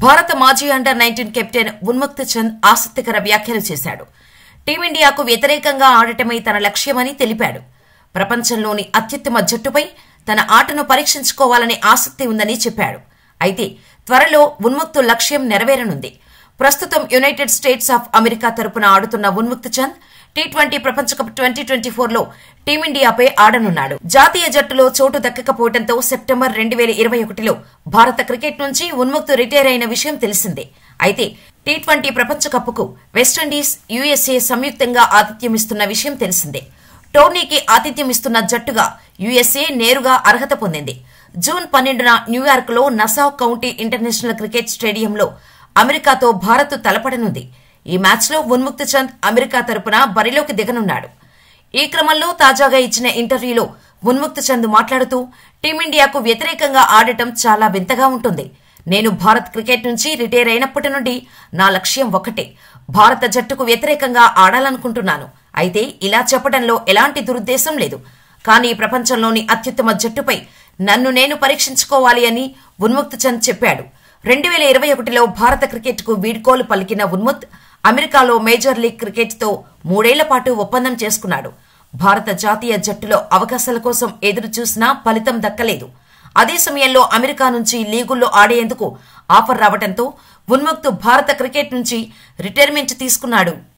భారత మాజీ under-19 captain Unmukt Chand ఆసక్తికర వ్యాఖ్యలు చేశాడు. టీమిండియాకు వ్యతిరేకంగా ఆడటమే తన లక్ష్యమని తెలిపాడు. ప్రపంచంలోని అత్యుత్తమ జట్టుపై తన ఆటను పరీక్షించుకోవాలనే ఆసక్తి ఉందని చెప్పాడు. అయితే త్వరలో ఉన్ముక్త్ లక్ష్యం నెరవేరనుంది. ప్రస్తుతం యునైటెడ్ స్టేట్స్ ఆఫ్ అమెరికా తరపున ఆడుతున్న ఉన్ముక్త్ చంద్ టీ20 ప్రపంచ కప్ 2024లో టీమిండియాపై ఆడనున్నాడు. జాతీయ జట్టులో చోటు దక్కకపోవడంతో సెప్టెంబర్ 2021లో భారత క్రికెట్ నుంచి ఉన్ముక్త్ రిటైర్ అయిన విషయం తెలిసిందే. అయితే టీ20 ప్రపంచ కప్కు వెస్టిండీస్, యుఎస్ఏ సంయుక్తంగా ఆతిథ్యమిస్తున్న విషయం తెలిసిందే. టోర్నీకి ఆతిథ్యమిస్తున్న జట్టుగా యుఎస్ఏ నేరుగా అర్హత పొందింది. జూన్ 12న న్యూయార్క్లో నసావ్ కౌంటీ ఇంటర్నేషనల్ క్రికెట్ స్టేడియంలో అమెరికాతో భారత్ తలపడనుంది. ఈ మ్యాచ్లో ఉన్ముక్త్ చంద్ అమెరికా తరపున బరిలోకి దిగనున్నాడు. ఈ క్రమంలో తాజాగా ఇచ్చిన ఇంటర్వ్యూలో ఉన్ముక్త్ చంద్ మాట్లాడుతూ టీమిండియాకు వ్యతిరేకంగా ఆడటం చాలా వింతగా ఉంటుంది. నేను భారత్ క్రికెట్ నుంచి రిటైర్ అయినప్పటి నుండి నా లక్ష్యం ఒకటే, భారత జట్టుకు వ్యతిరేకంగా ఆడాలనుకుంటున్నాను. అయితే ఇలా చెప్పడంలో ఎలాంటి దురుద్దేశం లేదు. కానీ ప్రపంచంలోని అత్యుత్తమ జట్టుపై నన్ను నేను పరీక్షించుకోవాలి అని ఉన్ముక్త్ చంద్ చెప్పాడు. 2021లో భారత క్రికెట్కు వీడ్కోలు పలికిన ఉన్ముక్త్ అమెరికాలో మేజర్ లీగ్ క్రికెట్తో 3 ఏళ్ల పాటు ఒప్పందం చేసుకున్నాడు. భారత జాతీయ జట్టులో అవకాశాల కోసం ఎదురు చూసినా ఫలితం దక్కలేదు. అదే సమయంలో అమెరికా నుంచి లీగుల్లో ఆడేందుకు ఆఫర్ రావడంతో ఉన్ముక్త్ భారత క్రికెట్ నుంచి రిటైర్మెంట్ తీసుకున్నాడు.